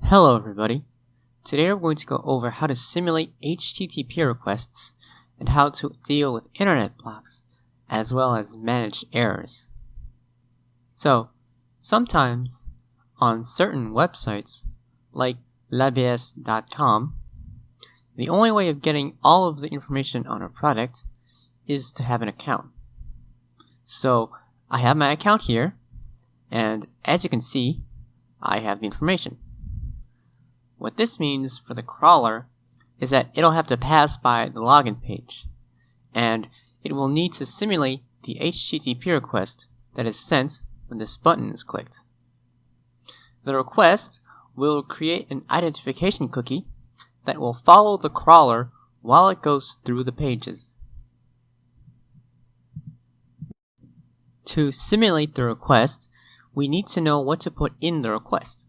Hello everybody. Today we're going to go over how to simulate HTTP requests and how to deal with internet blocks as well as manage errors. So, sometimes on certain websites like labs.com, the only way of getting all of the information on a product is to have an account. So, I have my account here, and as you can see, I have the information. What this means for the crawler is that it'll have to pass by the login page, and it will need to simulate the HTTP request that is sent when this button is clicked. The request will create an identification cookie that will follow the crawler while it goes through the pages. To simulate the request, we need to know what to put in the request.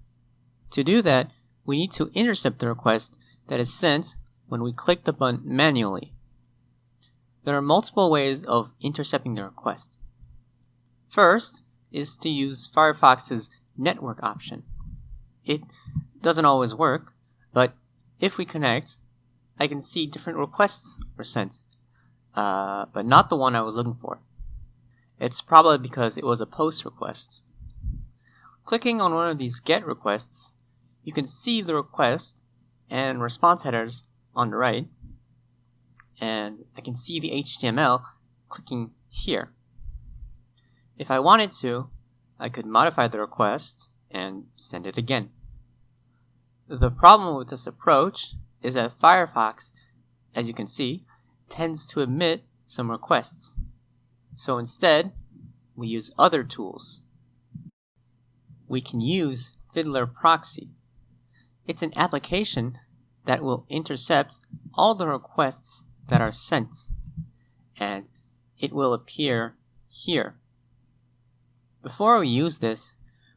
To do that, we need to intercept the request that is sent when we click the button manually. There are multiple ways of intercepting the request. First is to use Firefox's network option. It doesn't always work, but if we connect, I can see different requests were sent, but not the one I was looking for. It's probably because it was a post request. Clicking on one of these GET requests, you can see the request and response headers on the right, and I can see the HTML clicking here. If I wanted to, I could modify the request and send it again. The problem with this approach is that Firefox, as you can see, tends to omit some requests. So instead, we use other tools. We can use Fiddler proxy. It's an application that will intercept all the requests that are sent, and it will appear here. Before we use this,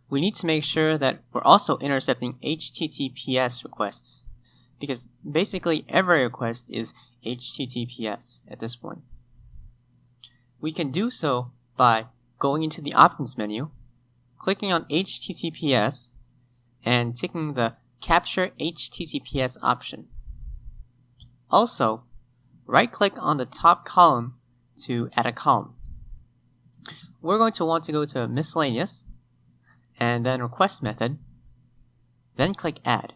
we need to make sure that we're also intercepting HTTPS requests, because basically every request is HTTPS at this point. We can do so by going into the options menu, clicking on HTTPS, and ticking the Capture HTTPS option. Also, right-click on the top column to add a column. We're going to want to go to Miscellaneous, and then Request Method, then click Add.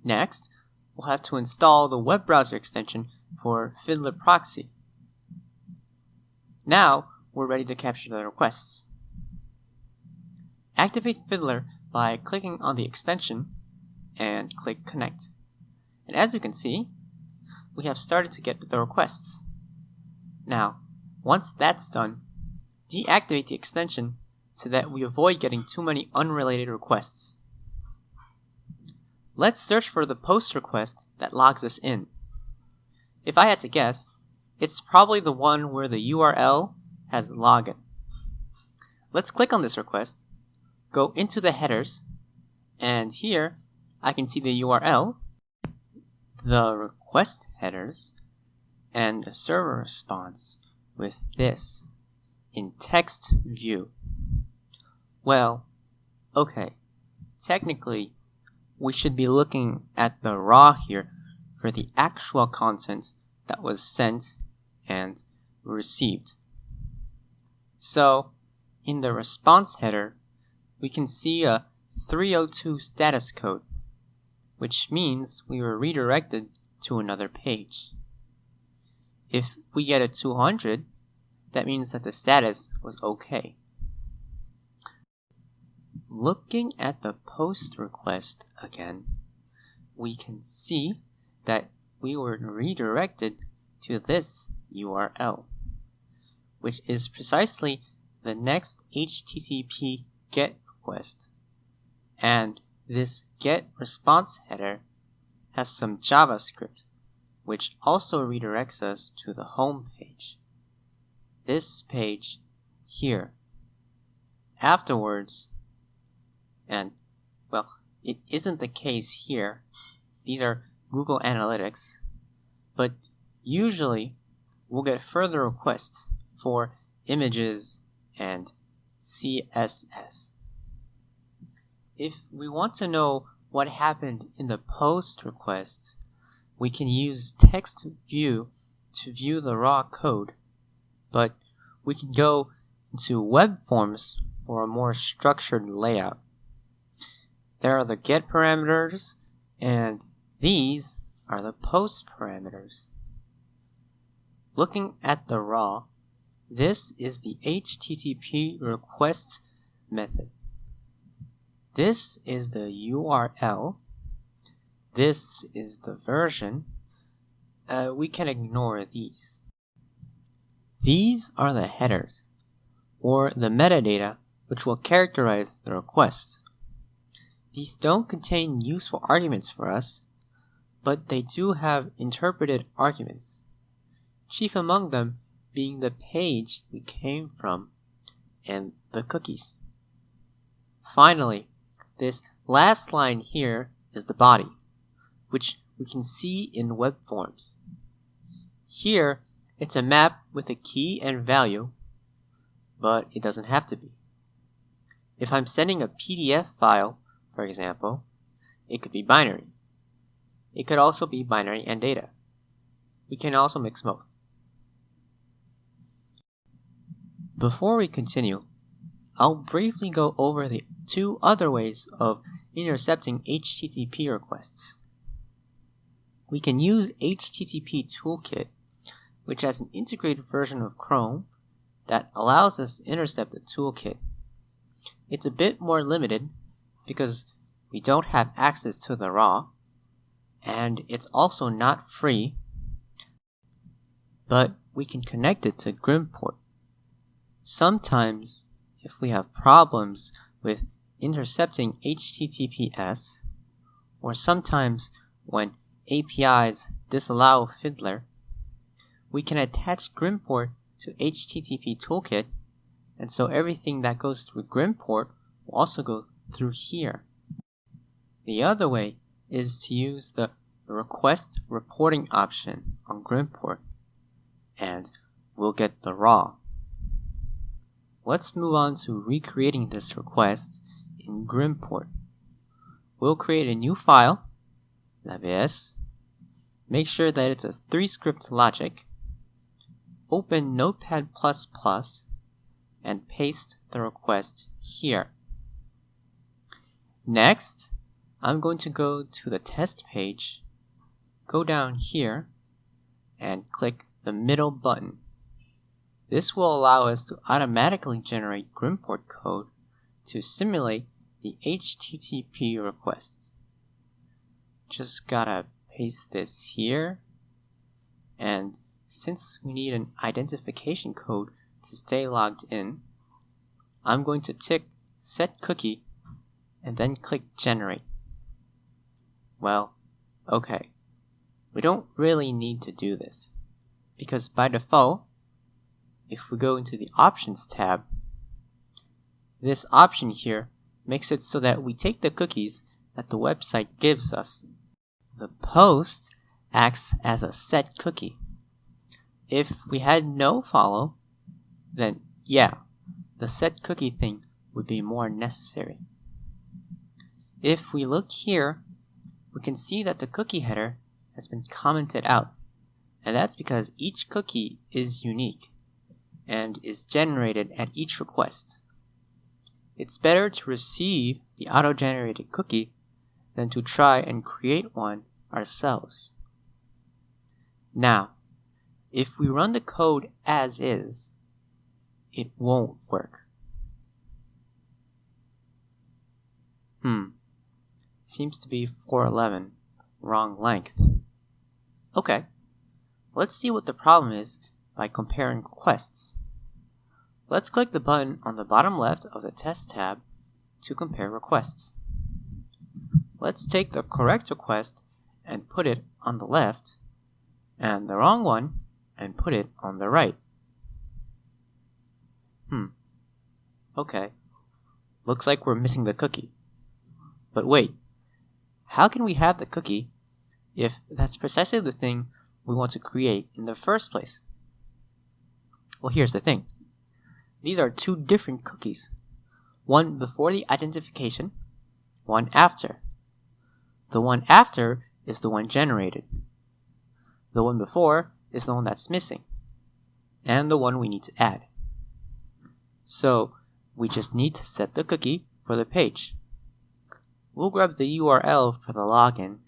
Next, we'll have to install the web browser extension for Fiddler proxy. Now, we're ready to capture the requests. Activate Fiddler by clicking on the extension and click Connect. And as you can see, we have started to get the requests. Now, once that's done, deactivate the extension so that we avoid getting too many unrelated requests. Let's search for the post request that logs us in. If I had to guess, it's probably the one where the URL has login. Let's click on this request, go into the headers, and here I can see the URL, the request headers, and the server response with this in text view. Well, okay, technically we should be looking at the raw here for the actual content that was sent and received. So, in the response header, we can see a 302 status code, which means we were redirected to another page. If we get a 200, that means that the status was okay. Looking at the post request again, we can see that we were redirected to this URL, which is precisely the next HTTP GET request. And this GET response header has some JavaScript, which also redirects us to the home page. This page here. Afterwards, and well, it isn't the case here. These are Google Analytics, but usually we'll get further requests for images and CSS. If we want to know what happened in the post request, we can use text view to view the raw code, but we can go into web forms for a more structured layout. There are the get parameters, and these are the post parameters. Looking at the raw, this is the HTTP request method. This is the URL. This is the version. We can ignore these. These are the headers, or the metadata, which will characterize the request. These don't contain useful arguments for us, but they do have interpreted arguments, chief among them being the page we came from and the cookies. Finally, this last line here is the body, which we can see in web forms. Here, it's a map with a key and value, but it doesn't have to be. If I'm sending a PDF file, for example, it could be binary. It could also be binary and data. We can also mix both. Before we continue, I'll briefly go over the two other ways of intercepting HTTP requests. We can use HTTPToolkit, which has an integrated version of Chrome that allows us to intercept the toolkit. It's a bit more limited because we don't have access to the raw, and it's also not free, but we can connect it to Grimport. Sometimes, if we have problems with intercepting HTTPS, or sometimes when APIs disallow Fiddler, we can attach Grimport to HTTPToolkit, and so everything that goes through Grimport will also go through here. The other way is to use the request reporting option on Grimport, and we'll get the raw. Let's move on to recreating this request in Grimport. We'll create a new file, .vis, make sure that it's a 3-script logic, open Notepad++, and paste the request here. Next, I'm going to go to the test page, go down here, and click the middle button. This will allow us to automatically generate Grimport code to simulate the HTTP request. Just gotta paste this here, and since we need an identification code to stay logged in, I'm going to tick Set Cookie and then click Generate. Well, okay, we don't really need to do this, because by default, if we go into the Options tab, this option here makes it so that we take the cookies that the website gives us. The post acts as a set cookie. If we had no follow, then yeah, the set cookie thing would be more necessary. If we look here, we can see that the cookie header has been commented out, and that's because each cookie is unique and is generated at each request. It's better to receive the auto-generated cookie than to try and create one ourselves. Now, if we run the code as is, it won't work. Seems to be 411, wrong length. Okay, let's see what the problem is by comparing requests. Let's click the button on the bottom left of the Test tab to compare requests. Let's take the correct request and put it on the left, and the wrong one and put it on the right. Okay. Looks like we're missing the cookie. But wait, how can we have the cookie if that's precisely the thing we want to create in the first place? Well, here's the thing. These are two different cookies. One before the identification, one after. The one after is the one generated. The one before is the one that's missing. And the one we need to add. So we just need to set the cookie for the page. We'll grab the URL for the login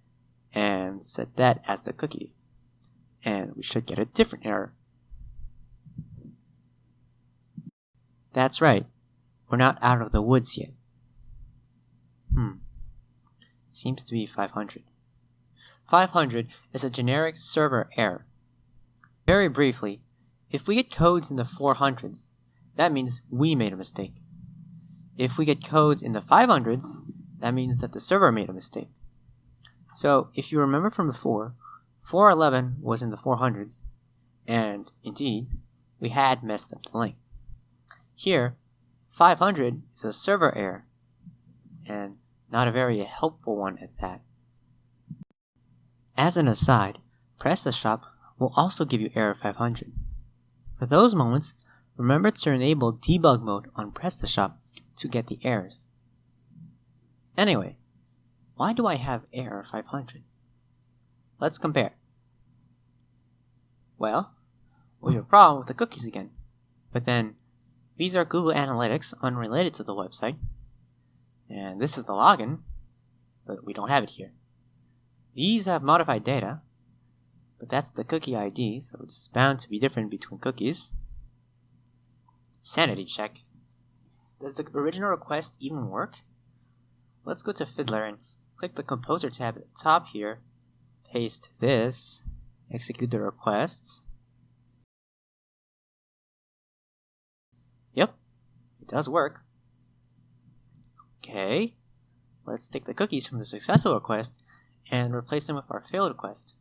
and set that as the cookie. And we should get a different error. That's right, we're not out of the woods yet. Seems to be 500. 500 is a generic server error. Very briefly, if we get codes in the 400s, that means we made a mistake. If we get codes in the 500s, that means that the server made a mistake. So, if you remember from before, 411 was in the 400s, and indeed, we had messed up the link. Here, 500 is a server error, and not a very helpful one at that. As an aside, PrestaShop will also give you error 500. For those moments, remember to enable debug mode on PrestaShop to get the errors. Anyway, why do I have error 500? Let's compare. Well, we have a problem with the cookies again. But then, these are Google Analytics unrelated to the website. And this is the login, but we don't have it here. These have modified data, but that's the cookie ID, so it's bound to be different between cookies. Sanity check. Does the original request even work? Let's go to Fiddler and click the Composer tab at the top here, paste this, execute the request. Yep, it does work. Okay, let's take the cookies from the successful request and replace them with our failed request.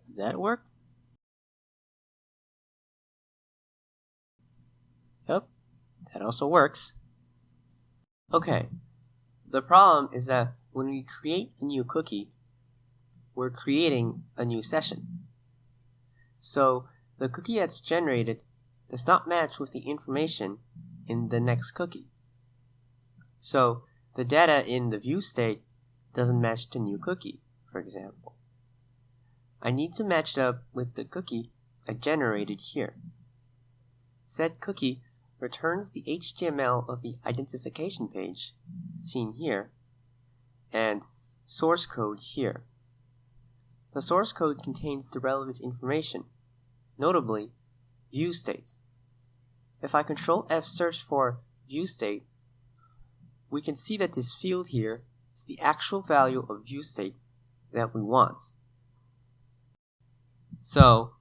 Does that work? Yep, that also works. Okay, the problem is that when we create a new cookie, we're creating a new session. So the cookie that's generated does not match with the information in the next cookie. So the data in the view state doesn't match the new cookie, for example. I need to match it up with the cookie I generated here. Set cookie returns the HTML of the identification page, seen here, and source code here. The source code contains the relevant information, notably view state. If I Control F search for view state, we can see that this field here is the actual value of view state that we want. So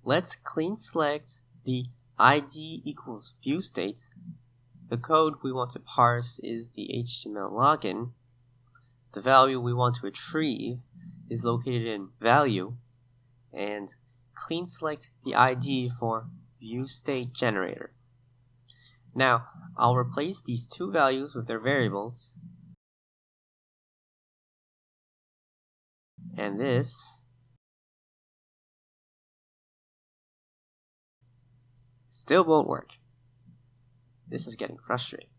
let's clean select the ID equals view state. The code we want to parse is the HTML login. The value we want to retrieve is located in value, and clean select the ID for view state generator. Now, I'll replace these two values with their variables, and this still won't work. This is getting frustrating.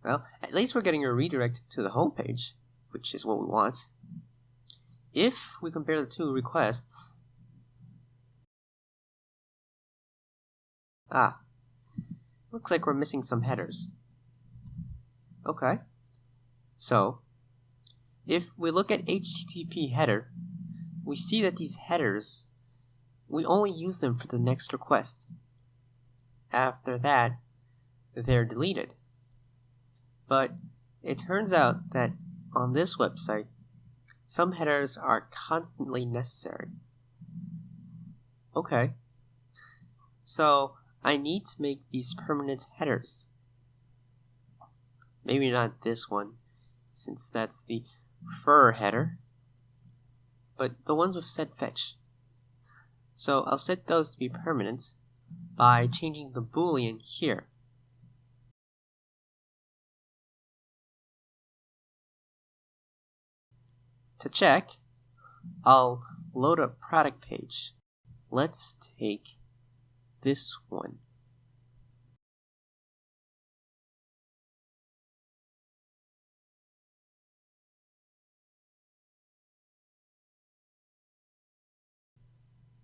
Well, at least we're getting a redirect to the home page, which is what we want. If we compare the two requests, looks like we're missing some headers. Okay, so if we look at HTTP header, we see that these headers, we only use them for the next request. After that, they're deleted. But it turns out that on this website, some headers are constantly necessary. Okay, so I need to make these permanent headers. Maybe not this one, since that's the fur header, but the ones with set fetch. So I'll set those to be permanent by changing the boolean here. To check, I'll load a product page. Let's take this one.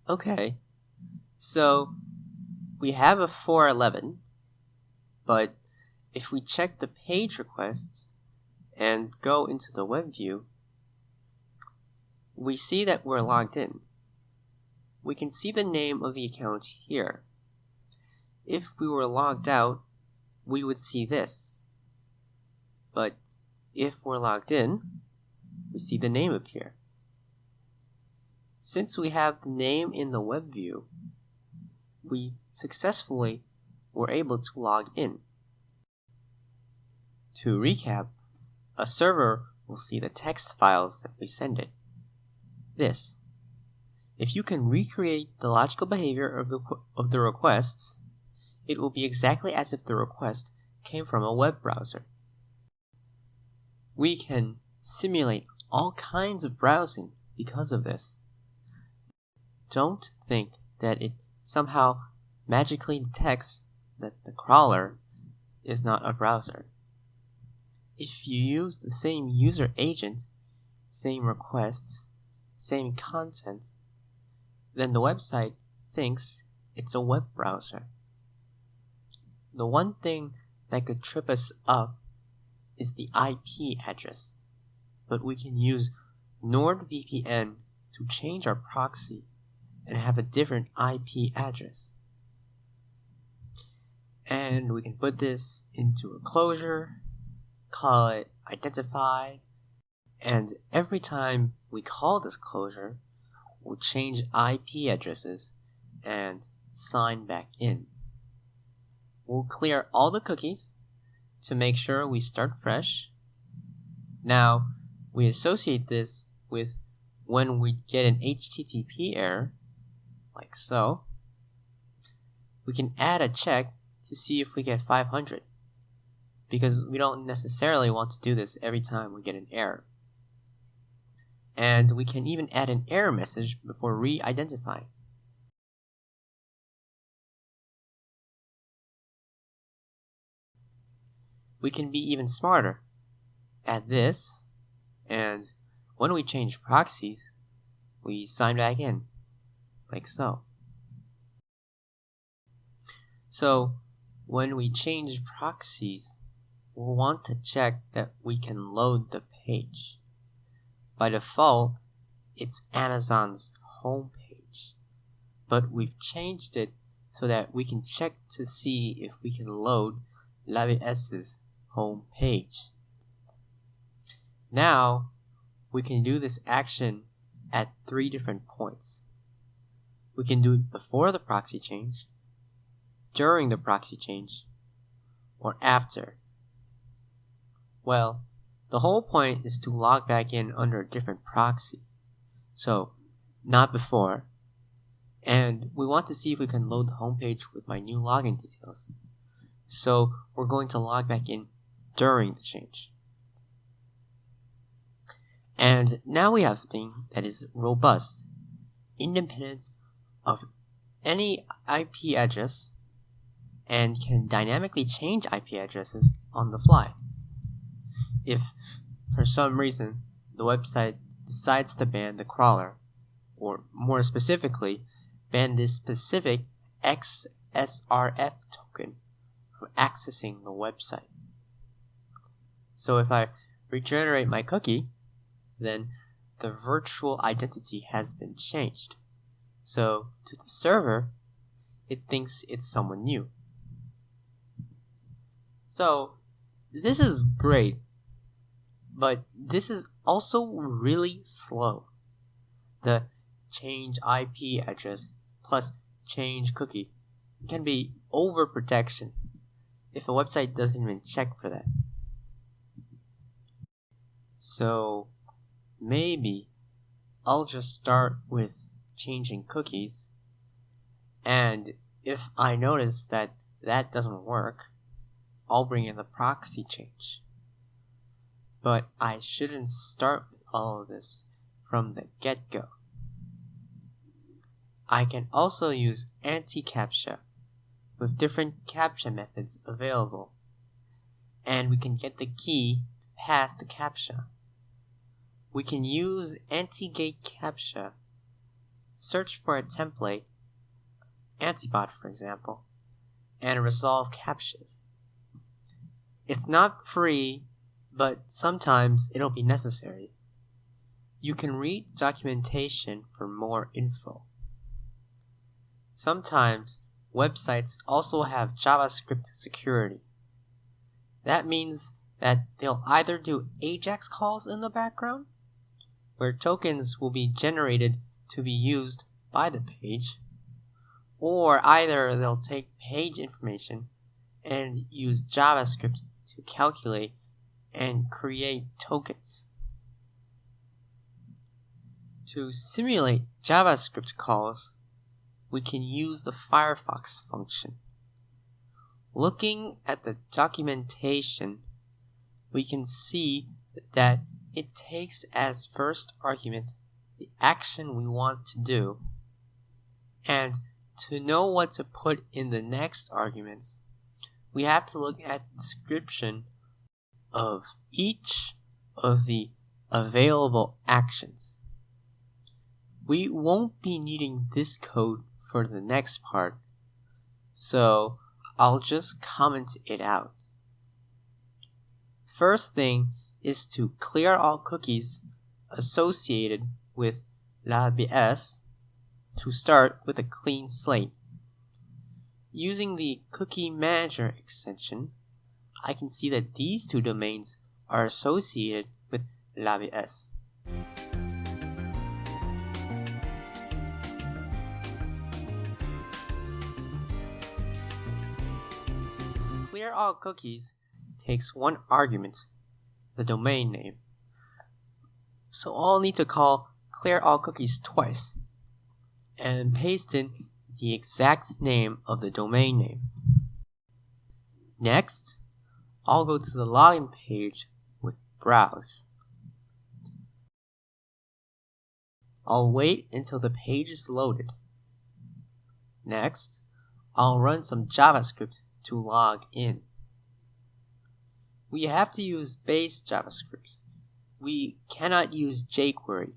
Okay, so we have a 411, but if we check the page request and go into the web view, we see that we're logged in. We can see the name of the account here. If we were logged out, we would see this. But if we're logged in, we see the name appear. Since we have the name in the web view, we successfully were able to log in. To recap, a server will see the text files that we send it. This. If you can recreate the logical behavior of the requests, it will be exactly as if the request came from a web browser. We can simulate all kinds of browsing because of this. Don't think that it somehow magically detects that the crawler is not a browser. If you use the same user agent, same requests, same content, then the website thinks it's a web browser. The one thing that could trip us up is the IP address, but we can use NordVPN to change our proxy and have a different IP address. And we can put this into a closure, call it identified, and every time we call this closure, we'll change IP addresses and sign back in. We'll clear all the cookies to make sure we start fresh. Now, we associate this with when we get an HTTP error, like so. We can add a check to see if we get 500, because we don't necessarily want to do this every time we get an error. And we can even add an error message before re-identifying. We can be even smarter. Add this, and when we change proxies, we sign back in, like so. So, when we change proxies, we'll want to check that we can load the page. By default, it's Amazon's homepage, but we've changed it so that we can check to see if we can load LabS's homepage. Now, we can do this action at 3 different points. We can do it before the proxy change, during the proxy change, or after. Well, the whole point is to log back in under a different proxy. So, not before. And we want to see if we can load the homepage with my new login details. So, we're going to log back in during the change. And now we have something that is robust, independent of any IP address, and can dynamically change IP addresses on the fly. If, for some reason, the website decides to ban the crawler, or more specifically, ban this specific XSRF token from accessing the website. So if I regenerate my cookie, then the virtual identity has been changed. So to the server, it thinks it's someone new. So this is great, but this is also really slow. The change IP address plus change cookie can be overprotection if a website doesn't even check for that. So maybe I'll just start with changing cookies, and if I notice that that doesn't work, I'll bring in the proxy change. But I shouldn't start with all of this from the get-go. I can also use anti-Captcha with different Captcha methods available, and we can get the key to pass the Captcha. We can use anti-gate Captcha search for a template, antibot for example, and resolve captchas. It's not free, but sometimes it'll be necessary. You can read documentation for more info. Sometimes websites also have JavaScript security. That means that they'll either do AJAX calls in the background, where tokens will be generated to be used by the page, or either they'll take page information and use JavaScript to calculate and create tokens. To simulate JavaScript calls, we can use the Firefox function. Looking at the documentation, we can see that it takes as first argument the action we want to do, and to know what to put in the next arguments, we have to look at the description of each of the available actions. We won't be needing this code for the next part, so I'll just comment it out. First thing is to clear all cookies associated with l'ABS to start with a clean slate. Using the Cookie Manager extension, I can see that these two domains are associated with l'ABS. Clear all cookies takes one argument, the domain name. So I'll need to call clear all cookies twice and paste in the exact name of the domain name. Next, I'll go to the login page with browse. I'll wait until the page is loaded. Next, I'll run some JavaScript to log in. We have to use base JavaScript. We cannot use jQuery,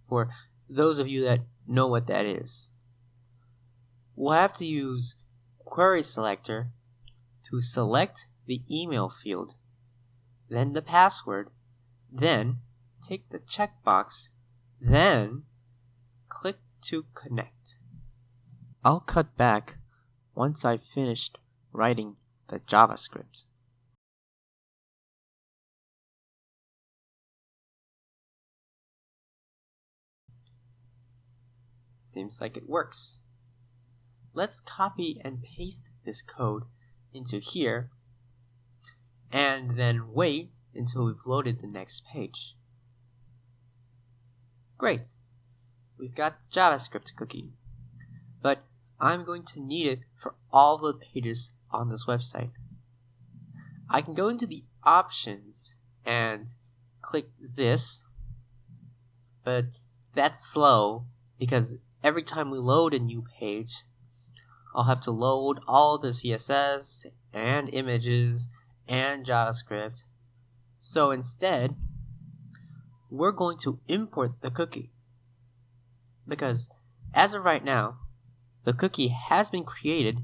for those of you that know what that is. We'll have to use query selector to select the email field, then the password, then tick the checkbox, then click to connect. I'll cut back once I've finished writing the JavaScript. Seems like it works. Let's copy and paste this code into here and then wait until we've loaded the next page. Great. We've got the JavaScript cookie, but I'm going to need it for all the pages on this website. I can go into the options and click this, but that's slow because every time we load a new page, I'll have to load all the CSS and images and JavaScript. So instead, we're going to import the cookie. Because as of right now, the cookie has been created,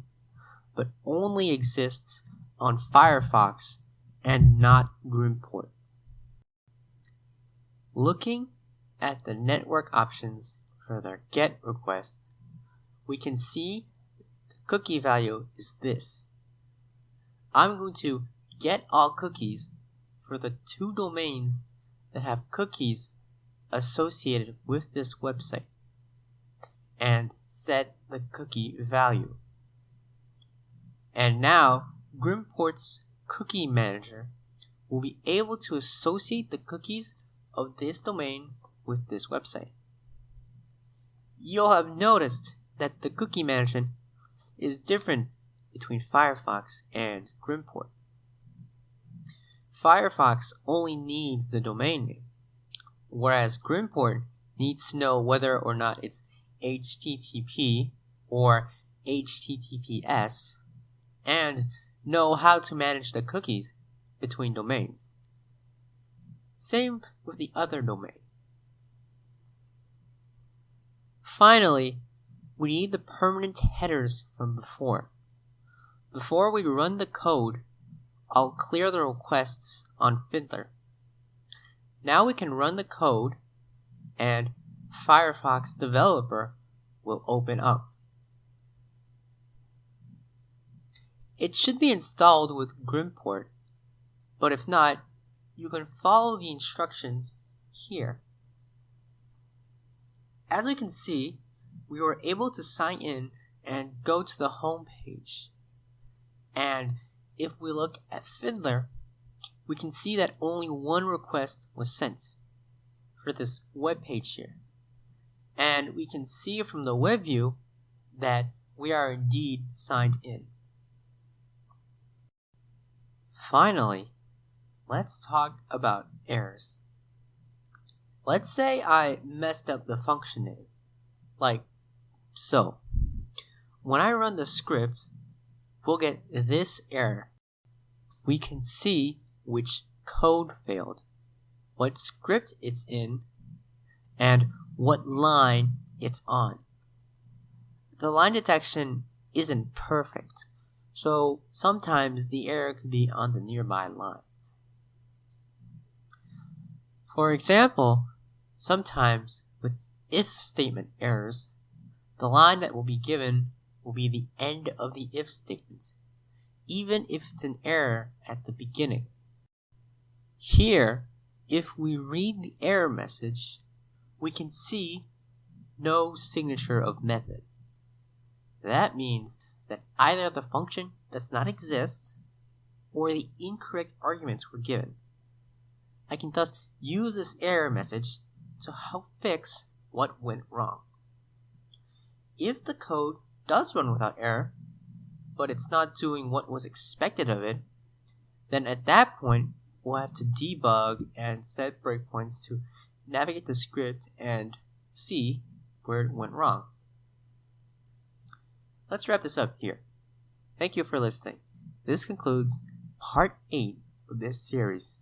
but only exists on Firefox and not Grimport. Looking at the network options for the GET request, we can see the cookie value is this. I'm going to get all cookies for the two domains that have cookies associated with this website and set the cookie value. And now Grimport's Cookie Manager will be able to associate the cookies of this domain with this website. You'll have noticed that the cookie management is different between Firefox and Grimport. Firefox only needs the domain name, whereas Grimport needs to know whether or not it's HTTP or HTTPS and know how to manage the cookies between domains. Same with the other domain. Finally, we need the permanent headers from before. Before we run the code, I'll clear the requests on Fiddler. Now we can run the code and Firefox Developer will open up. It should be installed with Grimport, but if not, you can follow the instructions here. As we can see, we were able to sign in and go to the home page. And if we look at Fiddler, we can see that only one request was sent for this web page here. And we can see from the web view that we are indeed signed in. Finally, let's talk about errors. Let's say I messed up the function name, like so. When I run the script, we'll get this error. We can see which code failed, what script it's in, and what line it's on. The line detection isn't perfect, so sometimes the error could be on the nearby lines. For example, sometimes with if statement errors, the line that will be given will be the end of the if statement, even if it's an error at the beginning. Here, if we read the error message, we can see no signature of method. That means that either the function does not exist or the incorrect arguments were given. I can thus use this error message to help fix what went wrong. If the code does run without error, but it's not doing what was expected of it, then at that point, we'll have to debug and set breakpoints to navigate the script and see where it went wrong. Let's wrap this up here. Thank you for listening. This concludes part 8 of this series.